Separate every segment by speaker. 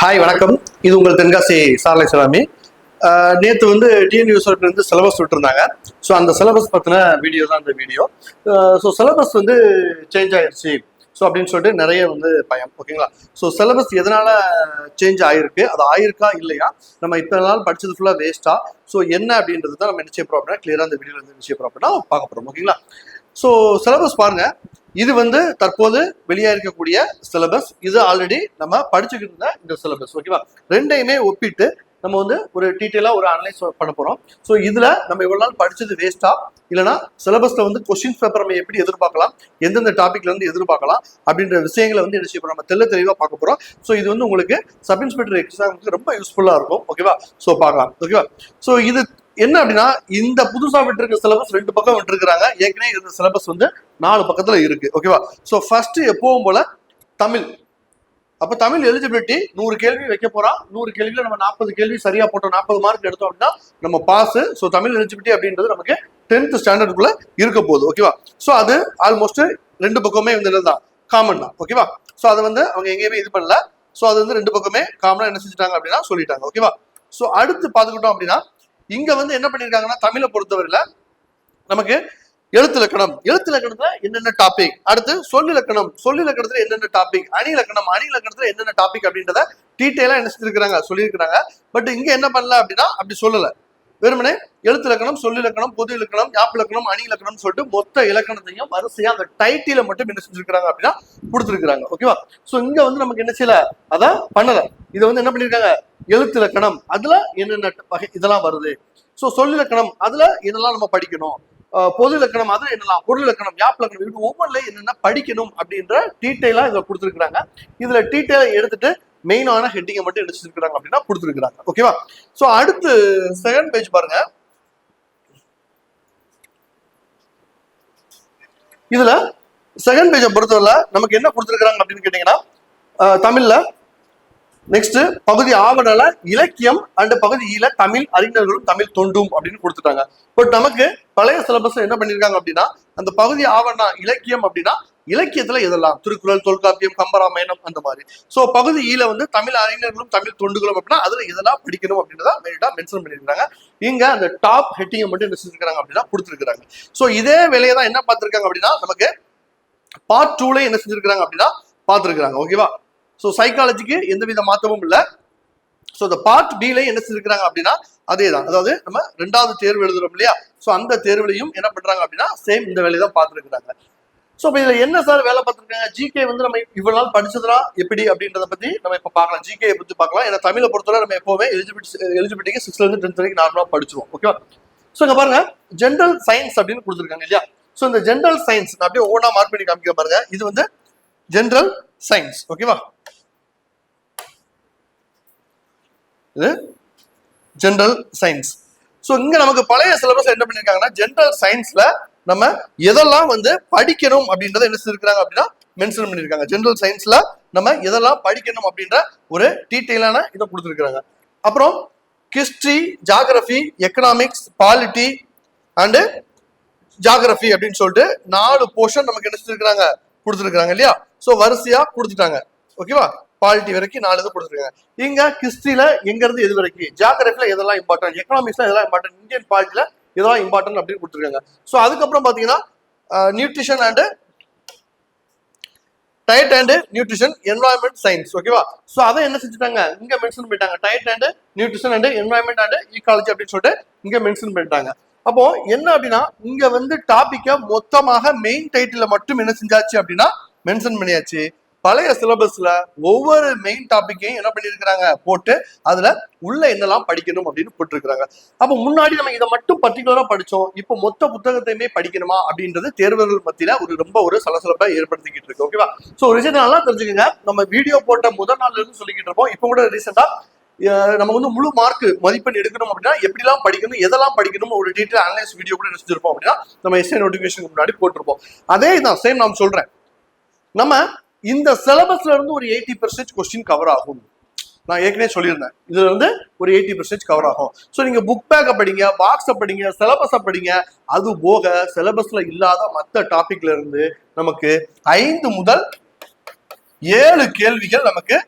Speaker 1: Hi வணக்கம். இது உங்கள் தென்காசி சாலை சிலாமி. நேற்று வந்து டிஎன்யூஎஸ்ல இருந்து சிலபஸ் விட்டுருந்தாங்க. ஸோ அந்த சிலபஸ் பற்றின வீடியோ தான் இந்த வீடியோ. ஸோ சிலபஸ் வந்து சேஞ்ச் ஆயிடுச்சு ஸோ அப்படின்னு சொல்லிட்டு நிறைய வந்து பயம். ஓகேங்களா? ஸோ சிலபஸ் எதனால சேஞ்ச் ஆயிருக்கு, அது ஆயிருக்கா இல்லையா, நம்ம இத்தனை நாள் படிச்சது ஃபுல்லாக வேஸ்டா, ஸோ என்ன அப்படின்றது தான் நம்ம நிச்சயம் ப்ராப்ளம் கிளியராக இந்த வீடியோவில் வந்து நிச்சயம் ப்ராப்ளம் பார்க்க போகிறோம். ஓகேங்களா? ஸோ சிலபஸ் பாருங்க, இது வந்து தற்போது வெளியா இருக்கக்கூடிய சிலபஸ், இது ஆல்ரெடி நம்ம படிச்சுக்கிட்டு இருந்த இந்த சிலபஸ். ஓகேவா? ரெண்டையுமே ஒப்பிட்டு நம்ம வந்து ஒரு டீட்டெயிலாக ஒரு அனலைஸ் பண்ண போறோம். ஸோ இதுல நம்ம இவ்வளவு நாள் படிச்சது வேஸ்டா, இல்லைனா சிலபஸ்ல வந்து கொஸ்டின் பேப்பர் நம்ம எப்படி எதிர்பார்க்கலாம், எந்தெந்த டாபிக்ல இருந்து எதிர்பார்க்கலாம் அப்படின்ற விஷயங்களை வந்து என்ன செய்ய போறோம், நம்ம தெளிவாக பார்க்க போறோம். ஸோ இது வந்து உங்களுக்கு சப் இன்ஸ்பெக்டர் எக்ஸாமுக்கு ரொம்ப யூஸ்ஃபுல்லா இருக்கும். ஓகேவா? ஸோ பார்க்கலாம். ஓகேவா? ஸோ இது என்ன அப்படின்னா, இந்த புதுசா விட்டுருக்க சிலபஸ் 2 பக்கம் விட்டுருக்காங்க. ஏற்கனவே இருந்த சிலபஸ் வந்து 4 பக்கத்துல இருக்கு. ஓகேவா? ஸோ ஃபர்ஸ்ட் எப்பவும் போல தமிழ். அப்ப தமிழ் எலிஜிபிலிட்டி 100 கேள்வி வைக்க போறோம். 100 கேள்வியில நம்ம 40 கேள்வி சரியா போட்டோம், 40 மார்க் எடுத்தோம் அப்படின்னா நம்ம பாஸ். ஸோ தமிழ் எலிஜிபிலிட்டி அப்படின்றது நமக்கு 10th ஸ்டாண்டர்டுக்குள்ள இருக்க போகுது. ஓகேவா? ஸோ அது ஆல்மோஸ்ட் 2 பக்கமே வந்து என்னதான் காமன் தான். ஓகேவா? ஸோ அதை வந்து அவங்க எங்கேயுமே இது பண்ணல. ஸோ அது வந்து 2 பக்கமே காமனா என்ன செஞ்சுட்டாங்க அப்படின்னா சொல்லிட்டாங்க. ஓகேவா? ஸோ அடுத்து பார்த்துக்கிட்டோம் அப்படின்னா, இங்க வந்து என்ன பண்ணிருக்காங்கன்னா, தமிழை பொறுத்தவரையில நமக்கு எழுத்து இலக்கணத்துல என்னென்ன டாபிக், அடுத்து சொல்லிலக்கணத்துல என்னென்ன டாபிக், அணி இலக்கணத்துல என்னென்ன டாபிக் அப்படின்றத டீட்டெயிலா என்ன செஞ்சிருக்காங்க சொல்லியிருக்கிறாங்க. பட் இங்க என்ன பண்ணல அப்படின்னா அப்படி சொல்லல. வெறுமனே எழுத்து இலக்கணம், சொல்லிலக்கணம், பொது இலக்கணம், யாப்பு இலக்கணம், அணி இலக்கணம் சொல்லிட்டு மொத்த இலக்கணத்தையும் வரிசையா அந்த டைட்டில மட்டும் என்ன செஞ்சிருக்காங்க அப்படின்னா கொடுத்துருக்காங்க. ஓகேவா? சோ இங்க வந்து நமக்கு என்ன செய்யல, அதான் பண்ணல. இதை வந்து என்ன பண்ணிருக்காங்க, எழுத்து இலக்கணம் அதுல என்னென்ன வகை இதெல்லாம் வருது, சோ சொல்லிலக்கணம் அதுல இதெல்லாம் நம்ம படிக்கணும், பொது இலக்கணம் அதுல என்னெல்லாம், பொருள் இலக்கணம், யாப்பு இலக்கணம், இது ஒவ்வொன்றுல என்னென்ன படிக்கணும் அப்படின்ற டீட்டெயிலா இதை கொடுத்துருக்காங்க. இதுல டீட்டெயிலை எடுத்துட்டு மெயினான ஹெட்டிங்கை மட்டும் எடுத்துருக்காங்க அப்படின்னா கொடுத்துருக்காங்க. ஓகேவா? சோ அடுத்து செகண்ட் பேஜ் பாருங்க. இதுல செகண்ட் பேஜை பொறுத்தவரை நமக்கு என்ன கொடுத்துருக்காங்க அப்படின்னு கேட்டீங்கன்னா, தமிழ்ல நெக்ஸ்ட் பகுதி ஆவணல இலக்கியம் அண்ட் பகுதி ஈல தமிழ் அறிஞர்களும் தமிழ் தொண்டும் அப்படின்னு கொடுத்துட்டாங்க. பட் நமக்கு பழைய சிலபஸ் என்ன பண்ணிருக்காங்க அப்படின்னா, அந்த பகுதி ஆவண இலக்கியம் அப்படின்னா இலக்கியத்துல எதெல்லாம் திருக்குறள், தொல்காப்பியம், கம்பராமாயணம் அந்த மாதிரி. சோ பகுதி ஈல வந்து தமிழ் அறிஞர்களும் தமிழ் தொண்டுகளும் அப்படின்னா அதுல எதெல்லாம் படிக்கணும் அப்படின்றத மெயினா மென்ஷன் பண்ணிருக்காங்க. இங்க அந்த டாப் ஹெட்டிங்கை மட்டும் என்ன செஞ்சிருக்காங்க அப்படின்னா கொடுத்துருக்காங்க. சோ இதே வேலையை தான் என்ன பார்த்திருக்காங்க அப்படின்னா நமக்கு பார்ட் 2ல என்ன செஞ்சிருக்காங்க அப்படின்னா பார்த்திருக்காங்க. ஓகேவா? ஸோ சைக்காலஜிக்கு எந்தவித மாற்றமும் இல்லை. ஸோ இந்த பார்ட் பில என்ன செஞ்சிருக்காங்க அப்படின்னா அதே தான். அதாவது நம்ம 2வது தேர்வு எழுதுறோம் இல்லையா, ஸோ அந்த தேர்வுலையும் என்ன பண்றாங்க அப்படின்னா சேம் இந்த வேலையை தான் பார்த்துருக்காங்க. ஸோ இப்போ இதுல என்ன சார் வேலை பார்த்துருக்காங்க, ஜிகே வந்து நம்ம இவ்வளவு நாள் படிச்சதுனா எப்படி அப்படின்றத பத்தி நம்ம இப்போ பார்க்கலாம். ஜிகே பத்தி பார்க்கலாம். ஏன்னா தமிழை பொறுத்தவரை நம்ம எப்பவுமே எலிஜிபிலிட்டிக்கு 6ல இருந்து 10th வரைக்கும் நார்மலா படிச்சிருவோம். ஓகேவா? ஸோ இங்க பாருங்க, ஜென்ரல் சயின்ஸ் அப்படின்னு கொடுத்துருக்காங்க இல்லையா. ஸோ இந்த ஜென்ரல் சயின்ஸ் நான் அப்படியே ஒவ்வொன்றா மார்க் பண்ணி காமிக்க பாருங்க. இது வந்து ஜென்ரல் சயின்ஸ். ஓகேவா? இது ஜென்ரல் சயின்ஸ். ஸோ இங்க நமக்கு பழைய சிலபஸ் என்ன பண்ணிருக்காங்கன்னா, ஜென்ரல் சயின்ஸ்ல நம்ம எதெல்லாம் வந்து படிக்கணும் அப்படின்றத என்ன செஞ்சிருக்காங்க அப்படின்னா மென்ஷன் பண்ணிருக்காங்க. ஜென்ரல் சயின்ஸ்ல நம்ம எதெல்லாம் படிக்கணும் அப்படின்ற ஒரு டீட்டெயிலான இதை கொடுத்துருக்காங்க. அப்புறம் history, geography, economics, polity and geography அப்படின்னு சொல்லிட்டு 4 போர்ஷன் நமக்கு என்ன செஞ்சிருக்காங்க கொடுத்துருக்காங்க இல்லையா. ஸோ வரிசையா கொடுத்துட்டாங்க. ஓகேவா? பாலிட்டி வரைக்கும் 4 இது கொடுத்துருக்காங்க. இங்க ஹிஸ்டரியில எங்க இருந்து எது வரைக்கும், ஜியோகிராஃபில எதெல்லாம் இம்பார்ட்டன்ட், எக்கனாமிக்ஸ்ல எதெல்லாம் இம்பார்ட்டன்ட், இந்தியன் பாலிட்டில இதெல்லாம் இம்பார்ட்டன்ட் அப்படின்னு கொடுத்துருக்காங்க. ஸோ அதுக்கப்புறம் பாத்தீங்கன்னா nutrition and diet and nutrition, environment science. ஓகேவா? ஸோ அதை என்ன செஞ்சுட்டாங்க இங்க மென்ஷன் பண்ணிட்டாங்க. Diet and nutrition and environment and ecology அப்படின்னு சொல்லிட்டு இங்க மென்ஷன் பண்ணிட்டாங்க. அப்போ என்ன அப்படின்னா இங்க வந்து டாபிக்கை மொத்தமாக மெயின் டைட்டில மட்டும் என்ன செஞ்சாச்சு அப்படின்னா மென்ஷன் பண்ணியாச்சு. பழைய சிலபஸ்ல ஒவ்வொரு மெயின் டாபிக்கையும் என்ன பண்ணிருக்கிறாங்க போட்டு அதுல உள்ள என்னெல்லாம் படிக்கணும் அப்படின்னு போட்டிருக்கிறாங்க. அப்ப முன்னாடி நம்ம இதை மட்டும் பர்டிகுலரா படிச்சோம், இப்போ மொத்த புத்தகத்தையுமே படிக்கணுமா அப்படின்றது தேர்வர்கள் மத்தியில ரொம்ப ஒரு சலசலப்பை ஏற்படுத்திக்கிட்டு இருக்கு. ஓகேவா? சோ ஒரு விஷயத்த நல்லா தெரிஞ்சுக்கங்க. நம்ம வீடியோ போட்ட முதல் நாள்ல இருந்து சொல்லிக்கிட்டு இருப்போம். இப்போ கூட ரீசெண்டா நம்ம வந்து முழு மார்க் மதிப்பெண் எடுக்கணும் அப்படின்னா எப்படிலாம் படிக்கணும், எதெல்லாம் படிக்கணும் ஒரு டீட்டெயில் அனலைஸ் வீடியோ கூட நினைச்சிருப்போம் அப்படின்னா நம்ம எஸ்ஐ நோட்டிபிகேஷனுக்கு முன்னாடி போட்டிருப்போம். அதே தான் சேம் நான் சொல்றேன். நம்ம இந்த சிலபஸ்ல இருந்து ஒரு 80% கொஸ்டின் கவர் ஆகும். நான் ஏற்கனவே சொல்லியிருந்தேன், இதுல இருந்து ஒரு 80% கவர் ஆகும். ஸோ நீங்க புக் பேக்கை படிங்க, பாக்ஸை படிங்க, சிலபஸை படிங்க. அது போக சிலபஸ்ல இல்லாத மற்ற டாபிக்ல இருந்து நமக்கு 5 முதல் 7 கேள்விகள் நமக்கு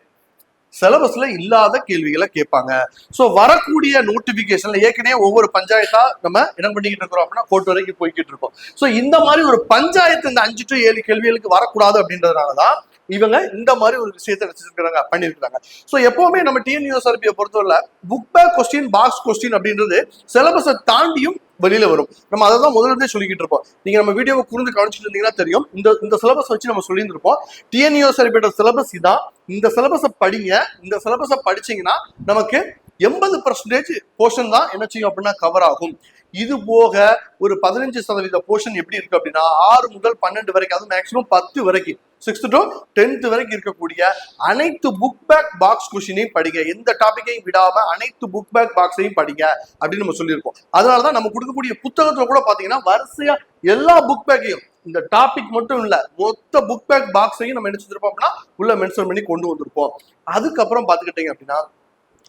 Speaker 1: சிலபஸ்ல இல்லாத கேள்விகளை கேட்பாங்க. ஸோ வரக்கூடிய நோட்டிபிகேஷன்ல ஏற்கனவே ஒவ்வொரு பஞ்சாயத்தா நம்ம என்ன பண்ணிக்கிட்டு இருக்கிறோம் அப்படின்னா கோர்ட் வரைக்கும் போய்கிட்டு இருக்கோம். ஸோ இந்த மாதிரி ஒரு பஞ்சாயத்து இந்த 5 to 7 கேள்விகளுக்கு வரக்கூடாது அப்படின்றதுனாலதான் இவங்க இந்த மாதிரி ஒரு விஷயத்தை வச்சிருக்கிறாங்க, பண்ணிருக்காங்க. ஸோ எப்பவுமே நம்ம டிஎன்யூஎஸ்ஆர்பியை பொறுத்தவரை book back question, box question அப்படின்றது சிலபஸை தாண்டியும் வெளியில வரும். நம்ம அதை தான் முதல்ல இருந்தே சொல்லிக்கிட்டு இருப்போம். நீங்க நம்ம வீடியோவை குறிந்து கவனிச்சுட்டு இருந்தீங்கன்னா தெரியும். இந்த சிலபஸ் வச்சு நம்ம சொல்லியிருந்திருப்போம். டிஎன்யூஎஸ்ஆர்பியோட சிலபஸ் இதான். இந்த சிலபஸை படிங்க. இந்த சிலபஸை படிச்சீங்கன்னா நமக்கு 80% போர்ஷன் தான் என்ன செய்யும் அப்படின்னா கவர் ஆகும். இது போக ஒரு 15% போர்ஷன் எப்படி இருக்கு அப்படின்னா 6 முதல் 12 வரைக்கும், அது மேக்சிமம் 10 வரைக்கும், 6th to 10th வரைக்கும் இருக்கக்கூடிய அனைத்து புக் பேக் பாக்ஸ் கொஸ்டினையும் படிங்க. எந்த டாபிக்கையும் விடாம அனைத்து புக் பேக் பாக்ஸையும் படிங்க அப்படின்னு நம்ம சொல்லியிருக்கோம். அதனாலதான் நம்ம கொடுக்கக்கூடிய புத்தகத்துல கூட பாத்தீங்கன்னா வரிசையா எல்லா புக் பேக்கையும், இந்த டாபிக் மட்டும் இல்ல, மொத்த புக் பேக் பாக்ஸையும் நம்ம என்ன செஞ்சிருப்போம் அப்படின்னா உள்ள மென்ஷன் பண்ணி கொண்டு வந்திருப்போம். அதுக்கப்புறம் பாத்துக்கிட்டீங்க அப்படின்னா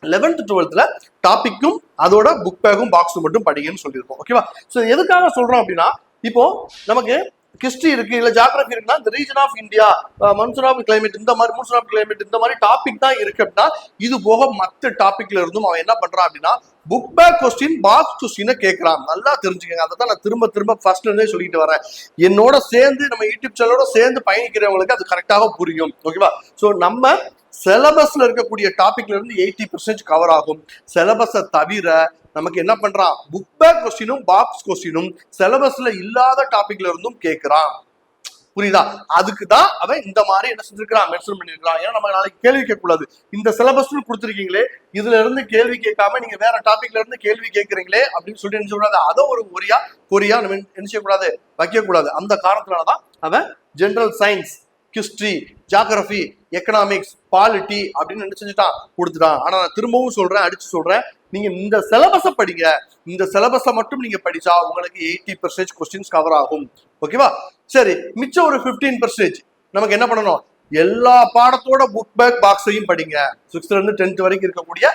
Speaker 1: 11th 12th டாபிக்கும் அதோட புக் பேக்கும் பாக்ஸும் மட்டும் படிங்கன்னு சொல்லியிருப்போம். ஓகேவா? ஸோ எதுக்காக சொல்றோம் அப்படின்னா, இப்போ நமக்கு ஹிஸ்டரி இருக்கு, இல்ல ஜியோகிராஃபி இருக்குன்னா இந்த region of India, monsoon of climate, இந்த மாதிரி மான்சூன் ஆஃப் கிளைமேட் இந்த மாதிரி டாபிக் தான் இருக்கு அப்படின்னா, இது போக மற்ற டாபிக்ல இருந்தும் அவன் என்ன பண்றான் அப்படின்னா புக் பேக் கொஸ்டின், பாக்ஸ் கொஸ்டினை கேட்கறான். நல்லா தெரிஞ்சுக்கங்க. அதை தான் நான் திரும்ப திரும்ப ஃபர்ஸ்ட்ல இருந்தே சொல்லிட்டு வரேன். என்னோட சேர்ந்து நம்ம யூடியூப் சேனலோட சேர்ந்து பயணிக்கிறவங்களுக்கு அது கரெக்டாக புரியும். ஓகேவா? ஸோ நம்ம சிலபஸ்ல இருக்கக்கூடிய டாபிக்ல இருந்து 80% கவர் ஆகும். சிலபஸை தவிர நமக்கு என்ன பண்றான், புக் பேக் கொஸ்டினும் பாக்ஸ் கொஸ்டினும் சிலபஸ்ல இல்லாத டாபிக்ல இருந்தும் கேட்கிறான். புரியுதா? அதுக்கு தான் அவன் இந்த மாதிரி என்ன செஞ்சிருக்கான், மென்ஷன் பண்ணிருக்கான். ஏன்னா நம்ம நாளைக்கு கேள்வி கேட்க கூடாது. இந்த சிலபஸ் கொடுத்துருக்கீங்களே, இதுல இருந்து கேள்வி கேட்காம நீங்க வேற டாபிக்ல இருந்து கேள்வி கேட்கறீங்களே அப்படின்னு சொல்லி என்ன செய்யக்கூடாது, அதை ஒரு கொரியா நம்ம என்ன செய்யக்கூடாது, வைக்க கூடாது. அந்த காரணத்தினாலதான் அவன் general science, history, geography, economics, polity அப்படின்னு என்ன செஞ்சுட்டான், கொடுத்துட்டான். ஆனா நான் திரும்பவும் சொல்றேன், அடிச்சு சொல்றேன், நீங்க இந்த சிலபஸை படிங்க. இந்த சிலபஸை மட்டும் நீங்க படிச்சா உங்களுக்கு 80% கொஸ்டின்ஸ் கவர் ஆகும். ஓகேவா? சரி, மிச்சம் ஒரு 15% நமக்கு என்ன பண்ணணும், எல்லா பாடத்தோட புக் பேக் பாக்ஸையும் படிங்க. 6th இருந்து 10th வரைக்கும் இருக்கக்கூடிய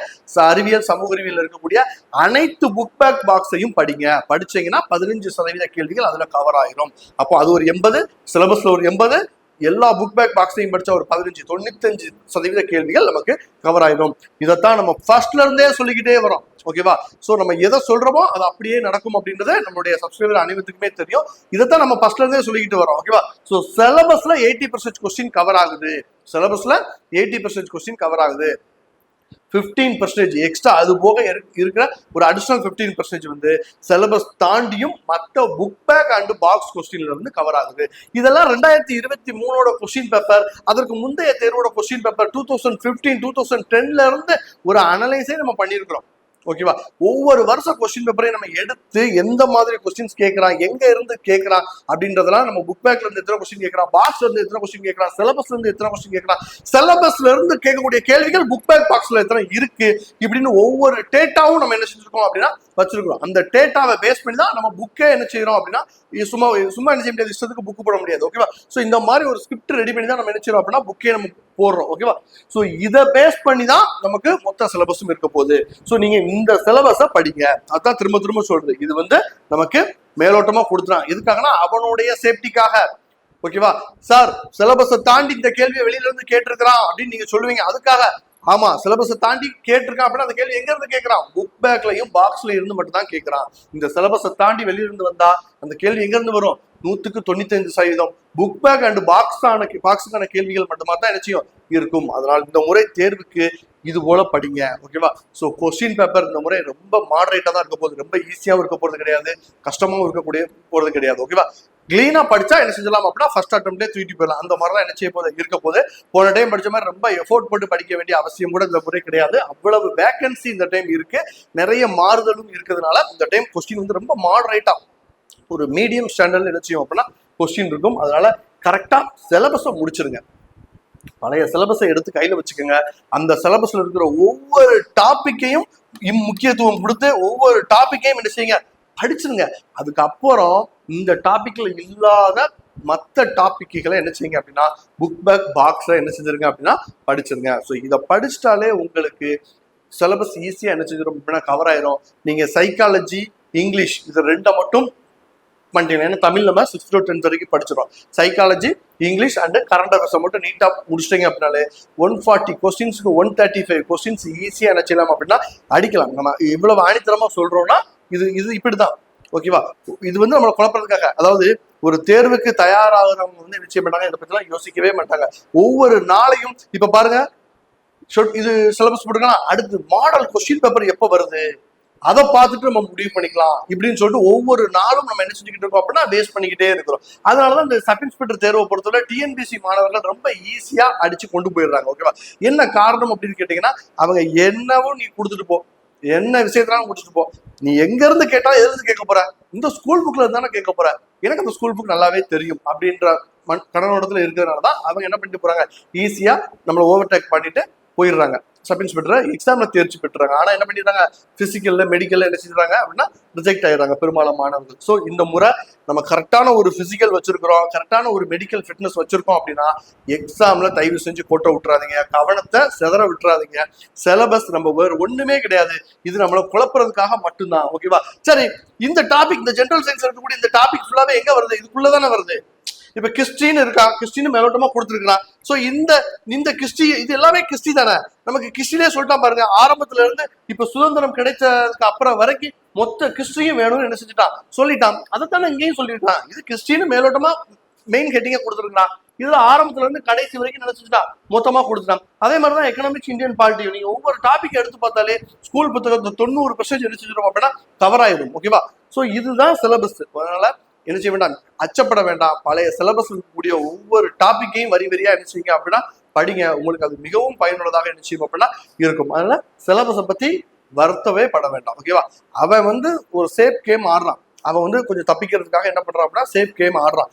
Speaker 1: அறிவியல், சமூக அறிவியல் இருக்கக்கூடிய அனைத்து புக் பேக் பாக்ஸையும் படிங்க. படிச்சீங்கன்னா 15% கேள்விகள் அதுல கவர் ஆயிரும். அப்போ அது ஒரு 80, சிலபஸ்ல ஒரு 80, எல்லா புக் பேக் பாக்ஸையும் படிச்சா ஒரு 95% கேள்விகள் நமக்கு கவர் ஆயிடும். இதைத்தான் நம்ம ஃபர்ஸ்ட்ல இருந்தே சொல்லிக்கிட்டே வரோம். ஓகேவா? சோ நம்ம எதை சொல்றோமோ அது அப்படியே நடக்கும் அப்படின்றது நம்மளுடைய சப்ஸ்கிரைபர் அனைவருக்குமே தெரியும். இதைத்தான் நம்ம ஃபர்ஸ்ட்ல இருந்தே சொல்லிக்கிட்டு வரோம். ஓகேவா? சோ சிலபஸ்ல 80% கொஸ்டின் கவர் ஆகுது. சிலபஸ்ல 80% கொஸ்டின் கவர் ஆகுது. 15% எக்ஸ்ட்ரா அது போக இருக்கிற ஒரு அடிஷனல் 15% வந்து சிலபஸ் தாண்டியும் மற்ற புக் பேக் அண்ட் பாக்ஸ் கொஸ்டின்ல இருந்து கவர் ஆகுது. இதெல்லாம் 2023 கொஸ்டின் பேப்பர், அதற்கு முந்தைய தேர்வோட கொஸ்டின் பேப்பர் 2015, 2010ல இருந்து ஒரு அனலைஸே நம்ம பண்ணியிருக்கிறோம். ஓகேவா? ஒவ்வொரு வருஷம் கொஸ்டின் பேப்பரையும் நம்ம எடுத்து எந்த மாதிரி கொஸ்டின்ஸ் கேட்கறான், எங்க இருந்து கேட்கறான் அப்படின்றதெல்லாம் நம்ம புக் பேக்ல இருந்து எத்தனை கொஸ்டின் கேட்கறான், பாக்ஸ்ல இருந்து எத்தனை கொஸ்டின் கேட்கறான், சிலபஸ்ல இருந்து எத்தனை கொஸ்டின் கேட்கறான், சிலபஸ்ல இருந்து கேட்கக்கூடிய கேள்விகள் புக் பேக் பாக்ஸ்ல எத்தனை இருக்கு இப்படின்னு ஒவ்வொரு டேட்டாவும் நம்ம என்ன செஞ்சிருக்கோம் அப்படின்னா வச்சிருக்கிறோம். அந்த டேட்டாவை பேஸ் பண்ணி தான் நம்ம புக்கே என்ன செய்யறோம் அப்படின்னா சும்மா என்ன செய்ய முடியாது, இஷ்டத்துக்கு புக் போட முடியாது. ஓகேவா? ஸோ இந்த மாதிரி ஒரு ஸ்கிரிப்ட் ரெடி பண்ணி தான் நம்ம என்ன செய்யறோம் அப்படின்னா புக்கே நம்ம போடுறோம். ஓகேவா? ஸோ இதை பேஸ் பண்ணி தான் நமக்கு மொத்த சிலபஸும் இருக்க போகுது. ஸோ நீங்க இந்த சிலபஸை படிங்க. அதான் திரும்ப திரும்ப சொல்றது. இது வந்து நமக்கு மேலோட்டமா கொடுத்துறான். எதுக்காகனா அவனுடைய சேஃப்டிக்காக. ஓகேவா? சார் சிலபஸை தாண்டி இந்த கேள்வியை வெளியில இருந்து கேட்டிருக்கிறான் அப்படின்னு நீங்க சொல்லுவீங்க. அதுக்காக ஆமா, சிலபஸை தாண்டி கேட்டிருக்கான் அப்படின்னா அந்த கேள்வி எங்க இருந்து கேட்கறான், புக் பேக்லயும் பாக்ஸ்ல இருந்து மட்டும் தான் கேட்கறான். இந்த சிலபஸை தாண்டி வெளியிருந்து வந்தா அந்த கேள்வி எங்க இருந்து வரும், 100% புக் பேக் அண்ட் பாக்ஸுக்கான கேள்விகள் மட்டுமா தான் நிச்சயம் இருக்கும். அதனால் இந்த முறை தேர்வுக்கு இது போல படிங்க. ஓகேவா? ஸோ கொஸ்டின் பேப்பர் இந்த முறை ரொம்ப மாடரேட்டா தான் இருக்க போகுது. ரொம்ப ஈஸியாவும் இருக்க போறது கிடையாது, கஷ்டமாவும் போறது கிடையாது. ஓகேவா? கிளீனா படிச்சா என்ன செஞ்சலாம் அப்படின்னா ஃபர்ஸ்ட் அட்டம்ப்ட்லேயே தூக்கிட்டு போயிடலாம். அந்த மாதிரி தான் என்ன செய்ய போது இருக்க போது. போன டைம் படிச்ச மாதிரி ரொம்ப எஃபோர்ட் போட்டு படிக்க வேண்டிய அவசியம் கூட இந்த முறை கிடையாது. அவ்வளவு வேகன்சி இந்த டைம் இருக்கு, நிறைய மாறுதலும் இருக்கிறதுனால இந்த டைம் கொஸ்டின் வந்து ரொம்ப மாடரேட்டா ஒரு மீடியம் ஸ்டாண்டர்ட்ல என்ன செய்யும் அப்படின்னா கொஸ்டின் இருக்கும். அதனால கரெக்டா சிலபஸை முடிச்சிருங்க. பழைய சிலபஸை எடுத்து கையில வச்சுக்கோங்க. அந்த சிலபஸ்ல இருக்கிற ஒவ்வொரு டாபிக்கையும் முக்கியத்துவம் கொடுத்து ஒவ்வொரு டாபிக்கையும் என்ன செய்யுங்க, படிச்சிருங்க. அதுக்கப்புறம் இந்த டாபிக்ல இல்லாத மற்ற டாபிக்குகளை என்ன செய்யுங்க அப்படின்னா புக் பேக் பாக்ஸ்ல என்ன செஞ்சிருங்க அப்படின்னா படிச்சிருங்க. ஸோ இதை படிச்சிட்டாலே உங்களுக்கு சிலபஸ் ஈஸியா என்ன செஞ்சிடும் அப்படின்னா கவர் ஆயிரும். நீங்க சைக்காலஜி, இங்கிலீஷ் இது ரெண்டை மட்டும் பண்ணிட்டீங்க. ஏன்னா தமிழ் நம்ம 6th to 10th வரைக்கும் படிச்சிடும். Psychology, English and current affairs மட்டும் நீட்டா முடிச்சிட்டீங்க அப்படின்னாலே 140 கொஸ்டின்ஸ்க்கு 135 கொஸ்டின்ஸ் ஈஸியா என்ன செய்யலாம் அப்படின்னா அடிக்கலாம். நம்ம இவ்வளவு ஆணித்தரமா சொல்றோம்னா இது இது இப்படிதான். ஓகேவா? இது வந்து நம்மளை குழப்பறதுக்காக, அதாவது ஒரு தேர்வுக்கு தயாராகிறவங்க வந்து நிச்சயம் பண்ணாங்க, இதை பத்தி எல்லாம் யோசிக்கவே மாட்டாங்க. ஒவ்வொரு நாளையும் இப்ப பாருங்க, இது சிலபஸ் போட்டுக்கலாம், அடுத்து மாடல் கொஸ்டின் பேப்பர் எப்ப வருது அதை பார்த்துட்டு நம்ம முடிவு பண்ணிக்கலாம் இப்படின்னு சொல்லிட்டு ஒவ்வொரு நாளும் நம்ம என்ன செஞ்சுக்கிட்டு இருக்கோம் அப்படின்னா வேஸ்ட் பண்ணிக்கிட்டே இருக்கிறோம். அதனாலதான் இந்த சப் இன்ஸ்பெக்டர் தேர்வை பொறுத்தவரை டிஎன்பிசி மாணவர்கள் ரொம்ப ஈஸியா அடிச்சு கொண்டு போயிடுறாங்க. ஓகேவா? என்ன காரணம் அப்படின்னு கேட்டீங்கன்னா, அவங்க என்னவும் நீ கொடுத்துட்டு போ, என்ன விஷயத்தினாலும் முடிச்சுட்டு போ, நீ எங்க இருந்து கேட்டாலும் எதிர்த்து கேட்க போற, இந்த ஸ்கூல் புக்ல இருந்தானே கேட்க போற, எனக்கு அந்த ஸ்கூல் புக் நல்லாவே தெரியும் அப்படின்ற கடனோடத்துல இருக்கிறதுனாலதான் அவங்க என்ன பண்ணிட்டு போறாங்க, ஈஸியா நம்மளை ஓவர்டேக் பண்ணிட்டு போயிடுறாங்க. சப் இன்ஸ்பெக்டர் எக்ஸாம்ல தேர்ச்சி பெற்றுறாங்க. ஆனா என்ன பண்ணிடுறாங்க, பிசிக்கல்ல மெடிக்கல்ல என்ன செஞ்சுறாங்க அப்படின்னா ரிஜெக்ட் ஆயிடுறாங்க பெரும்பாலான மாணவர்கள். ஸோ இந்த முறை நம்ம கரெக்டான ஒரு பிசிக்கல் வச்சிருக்கிறோம், கரெக்டான ஒரு மெடிக்கல் ஃபிட்னஸ் வச்சிருக்கோம் அப்படின்னா எக்ஸாம்ல தயவு செஞ்சு கோட்டை விட்டுறாதீங்க, கவனத்தை செதற விட்டுறாதீங்க. சிலபஸ் நம்ம வேறு ஒண்ணுமே கிடையாது, இது நம்மளை குழப்பறதுக்காக மட்டும்தான். ஓகேவா? சரி, இந்த டாபிக், இந்த ஜெனரல் சயின்ஸ் இருக்கக்கூடிய இந்த டாபிக் ஃபுல்லாவே எங்க வருது, இதுக்குள்ளதானே வருது. இப்ப கிறிஸ்டின் இருக்கா, கிறிஸ்டின் மேலோட்டமா கொடுத்துருக்கான். சோ இந்த கிறிஸ்டி இது எல்லாமே கிறிஸ்டி தானே. நமக்கு கிறிஸ்டினே சொல்லிட்டான் பாருங்க, ஆரம்பத்துல இருந்து இப்ப சுதந்திரம் கிடைச்சதுக்கு அப்புறம் வரைக்கும் மொத்த கிறிஸ்டியும் வேணும்னு என்ன செஞ்சுட்டான், சொல்லிட்டான். அதைத்தானே இங்கேயும் சொல்லிட்டான். இது கிறிஸ்டின் மேலோட்டமா மெயின் ஹெட்டிங்க கொடுத்துருக்கான். இதுல ஆரம்பத்துல இருந்து கடைசி வரைக்கும் நினைச்சுட்டா மொத்தமா கொடுத்துட்டான். அதே மாதிரிதான் எக்கனாமிக்ஸ், இந்தியன் பாலிட்டி, நீங்க ஒவ்வொரு டாபிக் எடுத்து பார்த்தாலே ஸ்கூல் புத்தகத்தை 90% நினைச்சிடும் அப்படின்னா கவர் ஆயிடும். ஓகேவா? சோ இதுதான் சிலபஸ். அதனால என்ன செய்ய வேண்டாம், அச்சப்பட வேண்டாம். பழைய சிலபஸ் இருக்கக்கூடிய ஒவ்வொரு டாபிக்கையும் வரி வரியா என்ன செய்யுங்க அப்படின்னா படிங்க. உங்களுக்கு அது மிகவும் பயனுள்ளதாக என்ன செய்யும் அப்படின்னா இருக்கும். அதனால சிலபஸை பத்தி வருத்தவே பட வேண்டாம். ஓகேவா? அவன் வந்து ஒரு சேஃப் கேம் ஆடுறான், அவன் வந்து கொஞ்சம் தப்பிக்கிறதுக்காக என்ன பண்றான் அப்படின்னா சேஃப் கேம் ஆடுறான்.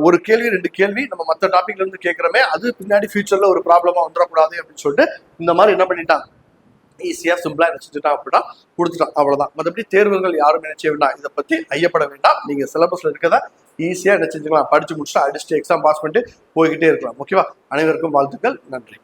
Speaker 1: ஒரு கேள்வி 2 கேள்வி நம்ம மற்ற டாபிக்ல இருந்து கேட்கிறோமே, அது பின்னாடி ஃபியூச்சர்ல ஒரு ப்ராப்ளமா வந்துடக்கூடாது அப்படின்னு சொல்லிட்டு இந்த மாதிரி என்ன பண்ணிட்டான், ஈஸியா சிம்பிளா நினைச்சுட்டான் அப்படின்னா கொடுத்துட்டான். அவ்வளவுதான். மற்றபடி தேர்வுகள் யாரும் நினைச்ச வேண்டாம், இதை பத்தி ஐயப்பட வேண்டாம். நீங்க சிலபஸ்ல இருக்கத ஈஸியா நினைச்சுக்கலாம், படிச்சு முடிச்சுட்டு அடிச்சுட்டு எக்ஸாம் பாஸ் பண்ணிட்டு போய்கிட்டே இருக்கலாம். ஓகேவா? அனைவருக்கும் வாழ்த்துக்கள். நன்றி.